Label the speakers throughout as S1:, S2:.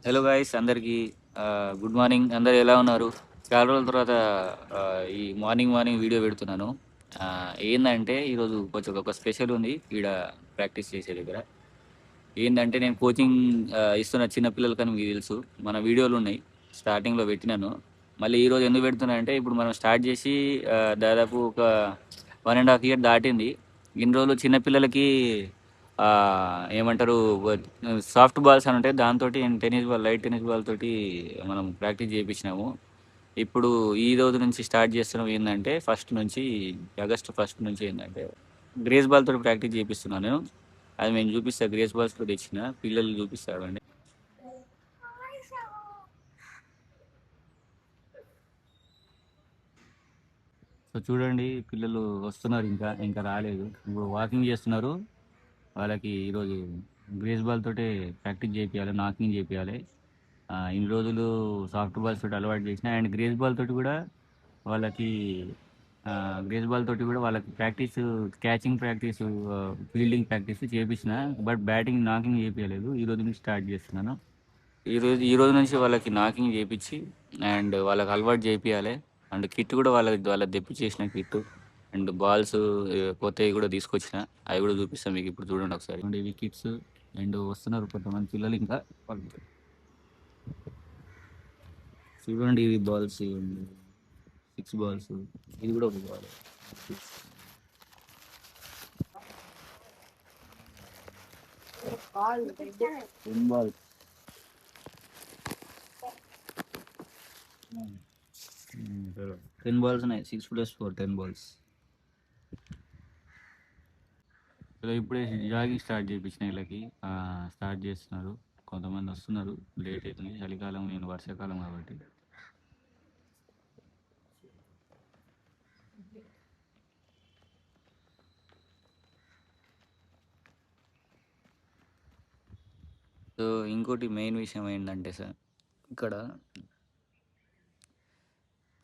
S1: Hello guys అందరికీ good morning. అందరు ఎలా ఉన్నారు? చాలా రోజుల తర్వాత ఈ మార్నింగ్ వీడియో పెడుతున్నాను. ఏందంటే ఈరోజు కొంచెం ఒక స్పెషల్ ఉంది ఈడ ప్రాక్టీస్ చేసే దగ్గర. ఏందంటే నేను కోచింగ్ ఇస్తున్న చిన్న పిల్లలకని మీకు తెలుసు. మన వీడియోలు ఉన్నాయి, స్టార్టింగ్లో పెట్టినాను. మళ్ళీ ఈరోజు ఎందుకు పెడుతున్నా అంటే ఇప్పుడు మనం స్టార్ట్ చేసి దాదాపు ఒక 1.5 ఇయర్ దాటింది. ఇన్ని రోజులు చిన్నపిల్లలకి ఆ, ఏమంటారు, సాఫ్ట్ బాల్స్ అని ఉంటాయి, దాంతో tennis ball, light tennis ball తోటి మనం ప్రాక్టీస్ చేయించినాము. ఇప్పుడు ఈ రోజు నుంచి స్టార్ట్ చేస్తున్నాం. ఏంటంటే ఆగస్ట్ 1 నుంచి ఏంటంటే గ్రేస్ బాల్ తోటి ప్రాక్టీస్ చేపిస్తున్నాను. అది మేము చూపిస్తా, గ్రేస్ బాల్స్ కూడా తెచ్చిన పిల్లలు చూపిస్తాడండి. సో చూడండి, పిల్లలు వస్తున్నారు, ఇంకా ఇంకా రాలేదు. ఇప్పుడు వాకింగ్ చేస్తున్నారు. వాళ్ళకి ఈరోజు గ్రేస్ బాల్ తోటే ప్రాక్టీస్ చేయించాలి, నాకింగ్ చేయించాలి. ఇన్ని రోజులు సాఫ్ట్ బాల్స్ తోటి అలవాటు చేసిన, అండ్ గ్రేస్ బాల్ తోటి కూడా వాళ్ళకి గ్రేస్ బాల్ తోటి కూడా వాళ్ళకి practice, catching practice, fielding practice చేయించిన. బట్ బ్యాటింగ్, నాకింగ్ చేయించలేదు. ఈ రోజు నుంచి స్టార్ట్ చేస్తున్నాను. ఈ రోజు నుంచి వాళ్ళకి నాకింగ్ చేయించి అండ్ వాళ్ళకి అలవాటు చేయించాలి. అండ్ కిట్ కూడా వాళ్ళకి తెప్పించేసిన కిట్ అండ్ బాల్స్ కొత్తవి కూడా తీసుకొచ్చిన. అవి కూడా చూపిస్తాను మీకు. ఇప్పుడు చూడండి ఒకసారి. ఇవి కిట్స్. అండ్ వస్తున్నారు కొంతమంది పిల్లలు ఇంకా. చూడండి, ఇవి బాల్స్, 6 బాల్స్. ఇది కూడా ఒక బాల్. 10 బాల్స్. 10 బాల్స్ ఉన్నాయి. 6+4 10 బాల్స్. ఇలా ఇప్పుడే జాగింగ్ స్టార్ట్ చేయించిన వీళ్ళకి. స్టార్ట్ చేస్తున్నారు. కొంతమంది వస్తున్నారు. లేట్ అవుతుంది, చలికాలం, నేను వర్షాకాలం కాబట్టి. సో ఇంకోటి మెయిన్ విషయం ఏంటంటే సార్, ఇక్కడ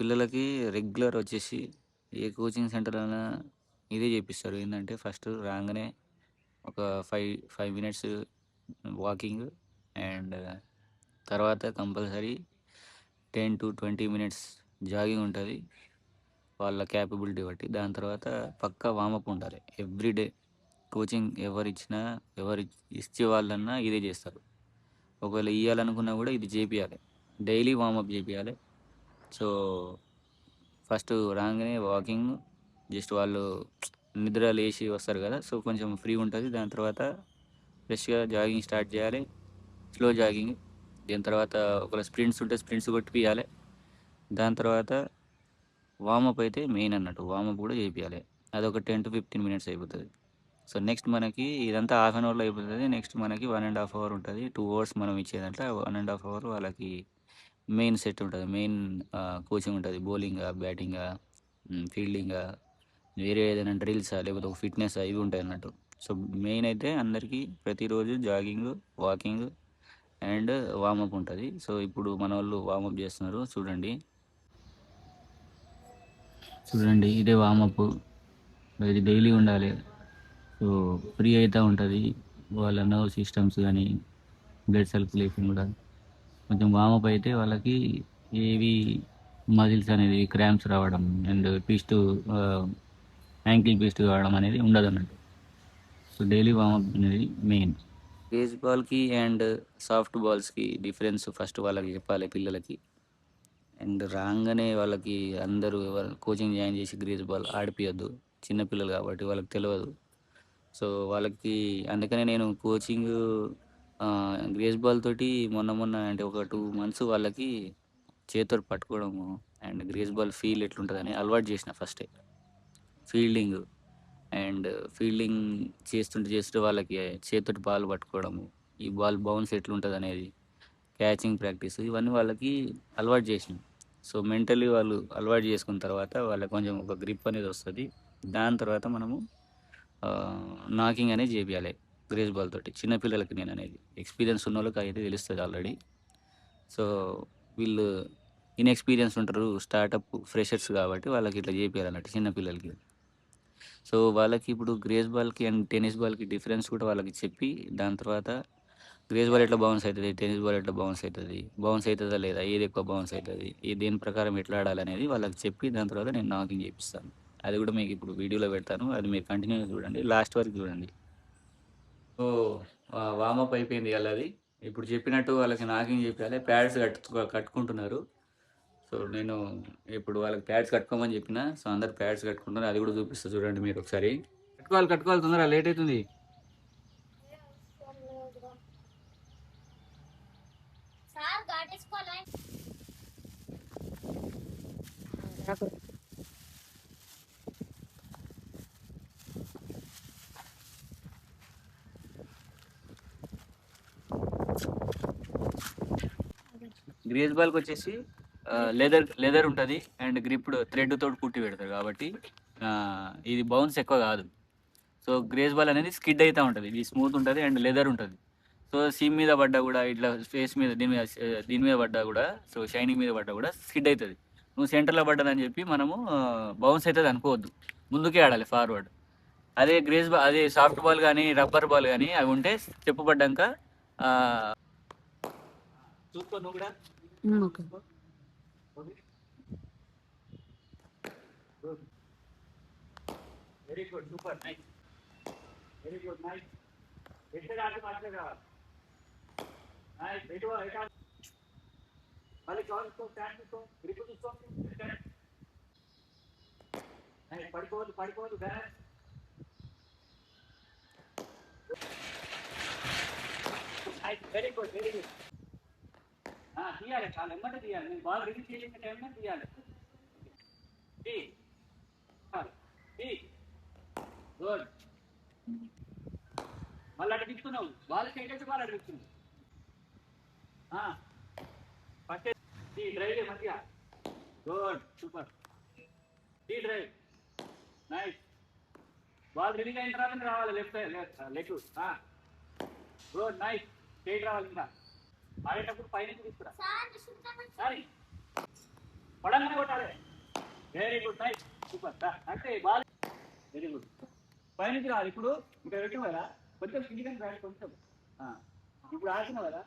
S1: పిల్లలకి రెగ్యులర్ వచ్చేసి ఏ కోచింగ్ సెంటర్ అయినా ఇదే చేపిస్తారు. ఏంటంటే ఫస్ట్ రాగానే ఒక 5 5 మినిట్స్ వాకింగ్, అండ్ తర్వాత కంపల్సరీ 10 to 20 మినిట్స్ జాగింగ్ ఉంటుంది వాళ్ళ క్యాపబిలిటీ బట్టి. దాని తర్వాత పక్కా వామప్ ఉండాలి ఎవ్రీడే. కోచింగ్ ఎవరు ఇచ్చే వాళ్ళన్నా ఇదే చేస్తారు. ఒకవేళ ఇవ్వాలనుకున్నా కూడా ఇది చేపియాలి, డైలీ వామప్ చేపియాలి. సో ఫస్ట్ రాగానే వాకింగ్, జస్ట్ వాళ్ళు నిద్ర లేచి వస్తారు కదా, సో కొంచెం ఫ్రీ ఉంటుంది. దాని తర్వాత ఫ్రెష్గా జాగింగ్ స్టార్ట్ చేయాలి, స్లో జాగింగ్. దాని తర్వాత ఒకవేళ స్ప్రింట్స్ ఉంటే స్ప్రింట్స్ కొట్టిపియాలి. దాని తర్వాత వామప్ అయితే మెయిన్ అన్నట్టు, వామప్ కూడా చేపియాలి. అదొక 10 to 15 మినిట్స్ అయిపోతుంది. సో నెక్స్ట్ మనకి ఇదంతా హాఫ్ అన్ అవర్లో అయిపోతుంది. నెక్స్ట్ మనకి 1.5 అవర్ ఉంటుంది. 2 అవర్స్ మనం ఇచ్చేదంటే 1.5 అవర్ వాళ్ళకి మెయిన్ సెట్ ఉంటుంది. మెయిన్ కోచింగ్ ఉంటుంది. బౌలింగా, బ్యాటింగా, ఫీల్డింగా, వేరే ఏదైనా డ్రిల్సా, లేకపోతే ఒక ఫిట్నెస్, ఇవి ఉంటాయి అన్నట్టు. సో మెయిన్ అయితే అందరికీ ప్రతిరోజు జాగింగ్, వాకింగ్ అండ్ వామప్ ఉంటుంది. సో ఇప్పుడు మన వాళ్ళు వామప్ చేస్తున్నారు. చూడండి చూడండి, ఇదే వామప్. ఇది డైలీ ఉండాలి. సో ఫ్రీ అవుతూ ఉంటుంది వాళ్ళ నర్వ్ సిస్టమ్స్ కానీ, బ్లడ్ సర్క్యులేషన్ కూడా. కొంచెం వామప్ అయితే వాళ్ళకి ఏవి మజిల్స్ అనేది క్రాంప్స్ రావడం అండ్ యాంకిల్ ట్విస్ట్ కావడం అనేది ఉండదు అన్నట్టు. సో డైలీ వామప్ అనేది మెయిన్. బేస్ బాల్కి అండ్ సాఫ్ట్ బాల్స్కి డిఫరెన్స్ ఫస్ట్ వాళ్ళకి చెప్పాలి పిల్లలకి. అండ్ రాగానే వాళ్ళకి అందరూ కోచింగ్ జాయిన్ చేసి గ్రేస్ బాల్ ఆడిపియద్దు. చిన్నపిల్లలు కాబట్టి వాళ్ళకి తెలియదు. సో వాళ్ళకి అందుకనే నేను కోచింగ్ గ్రేస్ బాల్ తోటి మొన్న అంటే ఒక 2 మంత్స్ వాళ్ళకి చేతితో పట్టుకోవడము అండ్ గ్రేస్ బాల్ ఫీల్ ఎట్లుంటుందని అలవాటు చేసిన ఫస్టే. ఫీల్డింగ్ అండ్ ఫీల్డింగ్ చేస్తుంటే వాళ్ళకి చేతితోటి బాల్ పట్టుకోవడము, ఈ బాల్ బౌన్స్ ఎట్లుంటుంది అనేది, క్యాచింగ్ ప్రాక్టీస్, ఇవన్నీ వాళ్ళకి అలవాటు చేసిన. సో మెంటలీ వాళ్ళు అలవాటు చేసుకున్న తర్వాత వాళ్ళకి కొంచెం ఒక గ్రిప్ అనేది వస్తుంది. దాని తర్వాత మనము నాకింగ్ అనేది చేపియాలి గ్రేస్ బాల్ తోటి. చిన్నపిల్లలకి నేను అనేది, ఎక్స్పీరియన్స్ ఉన్న వాళ్ళకి అయితే తెలుస్తుంది ఆల్రెడీ. సో వీళ్ళు ఇన్ఎక్స్పీరియన్స్ ఉంటారు, స్టార్టప్ ఫ్రెషర్స్ కాబట్టి వాళ్ళకి ఇట్లా చేపియాలన్నట్టు చిన్నపిల్లలకి. సో వాళ్ళకి ఇప్పుడు grace Balki and tennis Balki difference కూడా వాళ్ళకి చెప్పి, దాని తర్వాత గ్రేస్ బాల్ ఎట్లా బౌన్స్ అవుతుంది, టెన్నిస్ బాల్ ఎట్లా బౌన్స్ అవుతుందా లేదా, ఏది ఎక్కువ బౌన్స్ అవుతుంది, దేని ప్రకారం ఎట్లా ఆడాలనేది వాళ్ళకి చెప్పి దాని తర్వాత నేను నాకింగ్ చేపిస్తాను. అది కూడా మీకు ఇప్పుడు వీడియోలో పెడతాను, అది మీరు కంటిన్యూగా చూడండి, లాస్ట్ వరకు చూడండి. సో వామప్ అయిపోయింది వాళ్ళది. ఇప్పుడు చెప్పినట్టు వాళ్ళకి నాకింగ్ చెప్పాలి. ప్యాడ్స్ కట్టుకుంటున్నారు. సో నేను ఇప్పుడు వాళ్ళకి ప్యాడ్స్ కట్టుకోమని చెప్పిన. సో అందరు ప్యాడ్స్ కట్టుకుంటున్నారు, అది కూడా చూపిస్తా చూడండి మీరు ఒకసారి. కట్టుకోవాలి తొందరగా, లేట్ అవుతుంది. గ్రేస్ బాల్కి వచ్చేసి లెదర్ ఉంటుంది అండ్ గ్రిప్డ్ థ్రెడ్ తోటి కుట్టి పెడతారు కాబట్టి ఇది బౌన్స్ ఎక్కువ కాదు. సో గ్రేస్ బాల్ అనేది స్కిడ్ అవుతూ ఉంటుంది, ఇది స్మూత్ ఉంటుంది అండ్ లెదర్ ఉంటుంది. సో సీమ్ మీద పడ్డా కూడా, ఇట్లా ఫేస్ మీద దీని మీద పడ్డా కూడా, సో షైనింగ్ మీద పడ్డా కూడా స్కిడ్ అవుతుంది. నువ్వు సెంటర్లో పడ్డదని చెప్పి మనము బౌన్స్ అవుతుంది అనుకోవద్దు, ముందుకే ఆడాలి ఫార్వర్డ్. అదే సాఫ్ట్ బాల్ కానీ రబ్బర్ బాల్ కానీ అవి ఉంటే చెప్పు పడ్డాక చూసుకో నువ్వు కూడా. Very good, super, nice, very good, nice. ఎట్లా కాదు మాట్లాడరా, నైస్. మళ్ళీ చూసుకో, స్టాండ్ చూసుకో, గ్రిప్ చూసుకో, పడిపోదు balance. Very good, very good. తీయాలి, చాలా నెమ్మది తీయాలి. నేను బాల్ రిలీజ్ చేసిన టైంలో తీయాలి. గుడ్. మళ్ళీ అటు తిప్పుతున్నావు, బాల్ చేసేసి బాల్ అటు తిప్పుతున్నావు. ఫస్ట్ డ్రైవ్ మంచిగా, good, super. Drive, nice. Ball release అయిన తర్వాత రావాలి, లెగ్ గుడ్, నైస్. స్ట్రైట్ రావాలి, ఇంకా ఆడేటప్పుడు పైనుంచి తీసుకురా. సారీ, పడంగానే కొట్టాలి. Very good, nice, super. అంటే బాల్ వెరీ గుడ్, పైనుంచి రావాలి. ఇప్పుడు ఇంకా పెట్టాం కదా, కొంచెం కిందికి రావాలి, కొంచెం. ఇప్పుడు ఆడుతున్నావు కదా,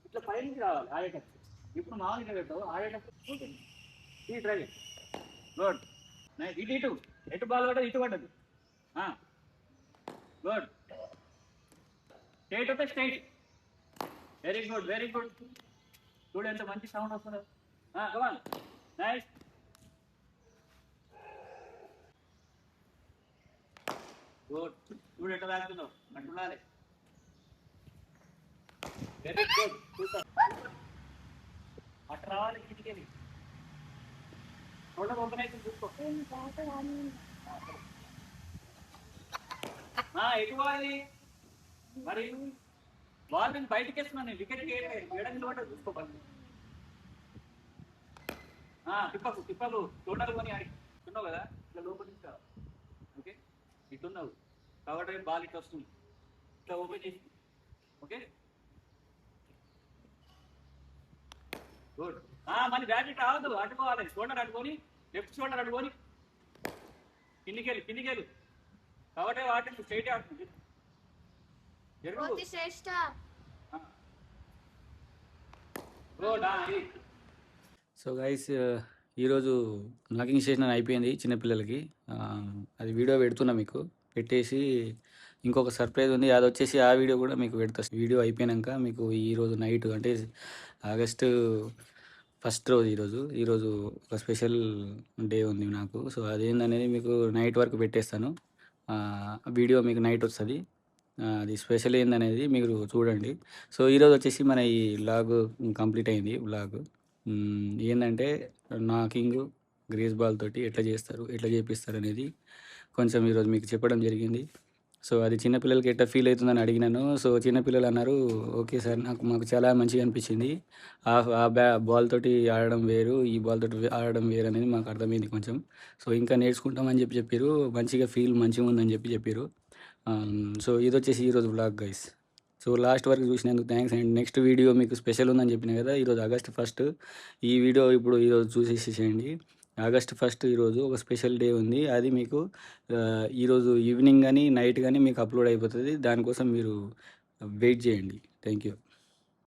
S1: ఇట్లా పైనుంచి రావాలి ఆడేటప్పుడు. ఇప్పుడు మామూలుగా పెట్టావు, ఆడేటప్పుడు ఈ డ్రైవ్, గుడ్, నైస్. ఎటు బాల్ పడ్డది, ఇటు పడ్డది, గుడ్. స్ట్రైట్ అయితే straight, very good, very good. చూడు ఎంత మంచి సౌండ్ వస్తుంది. Come on, nice, good. చూడు ఎట్లా తాగుతున్నావు, అంటున్నారే. Very good, super. అట్లా రావాలి, కిటికీ చూడ ఓపెన్ అయితే చూసుకో. ఎటు పోవాలి మరి, బాల్ నేను బయటకి వేస్తున్నాను, వికెట్కి ఏడాది పడ్డది చూసుకోవాలి. తిప్పకు టోటల్ కొని ఆడుతున్నావు కదా, ఇట్లా లోపల నుంచి. ఓకే, ఇట్టున్నావు కాబట్టి బాల్ ఇట్లా వస్తుంది, ఇట్లా ఓపెన్ చేసి. Okay, good. మళ్ళీ బ్యాట్ ఇట్లా రావద్దు, అట్టుకోవాలి. షోల్డర్ అట్టుకొని, లెఫ్ట్ షోల్డర్ అట్టుకొని కిందికెళ్ళు కాబట్టి వాటి స్ట్రైట్ ఆడుతుంది. సో గైస్, ఈరోజు నాకింగ్ సెషన్ అయిపోయింది చిన్నపిల్లలకి. అది వీడియో పెడుతున్నా మీకు, పెట్టేసి ఇంకొక సర్ప్రైజ్ ఉంది, అది వచ్చేసి ఆ వీడియో కూడా మీకు పెడతా. వీడియో అయిపోయాక మీకు ఈరోజు నైట్, అంటే ఆగస్టు 1 రోజు, ఈరోజు ఒక స్పెషల్ డే ఉంది నాకు. సో అదేందనేది మీకు నైట్ వరకు పెట్టేస్తాను. వీడియో మీకు నైట్ వస్తుంది, అది స్పెషల్ ఏందనేది మీరు చూడండి. సో ఈరోజు వచ్చేసి మన ఈ వ్లాగ్ కంప్లీట్ అయింది. వ్లాగ్ ఏంటంటే నాకింగ్ గ్రేస్ బాల్ తోటి ఎట్లా చేస్తారు, ఎట్లా చేపిస్తారు అనేది కొంచెం ఈరోజు మీకు చెప్పడం జరిగింది. సో అది చిన్నపిల్లలకి ఎట్లా ఫీల్ అవుతుందని అడిగినాను. సో చిన్నపిల్లలు అన్నారు, ఓకే సార్, మాకు చాలా మంచిగా అనిపించింది. బాల్ తోటి ఆడడం వేరు, ఈ బాల్ తోటి ఆడడం వేరు అనేది మాకు అర్థమైంది కొంచెం. సో ఇంకా నేర్చుకుంటామని చెప్పారు, మంచిగా ఫీల్ మంచిగా ఉందని చెప్పారు. సో ఇది వచ్చేసి ఈరోజు వ్లాగ్ గైస్. సో లాస్ట్ వరకు చూసినందుకు థ్యాంక్స్. అండ్ నెక్స్ట్ వీడియో మీకు స్పెషల్ ఉందని చెప్పిన కదా, ఈరోజు ఆగస్ట్ 1. ఈ వీడియో ఇప్పుడు ఈరోజు చూసేసేయండి. ఆగస్ట్ 1 ఈరోజు ఒక స్పెషల్ డే ఉంది, అది మీకు ఈరోజు ఈవినింగ్ కానీ నైట్ కానీ మీకు అప్లోడ్ అయిపోతుంది. దానికోసం మీరు వెయిట్ చేయండి.
S2: Thank you.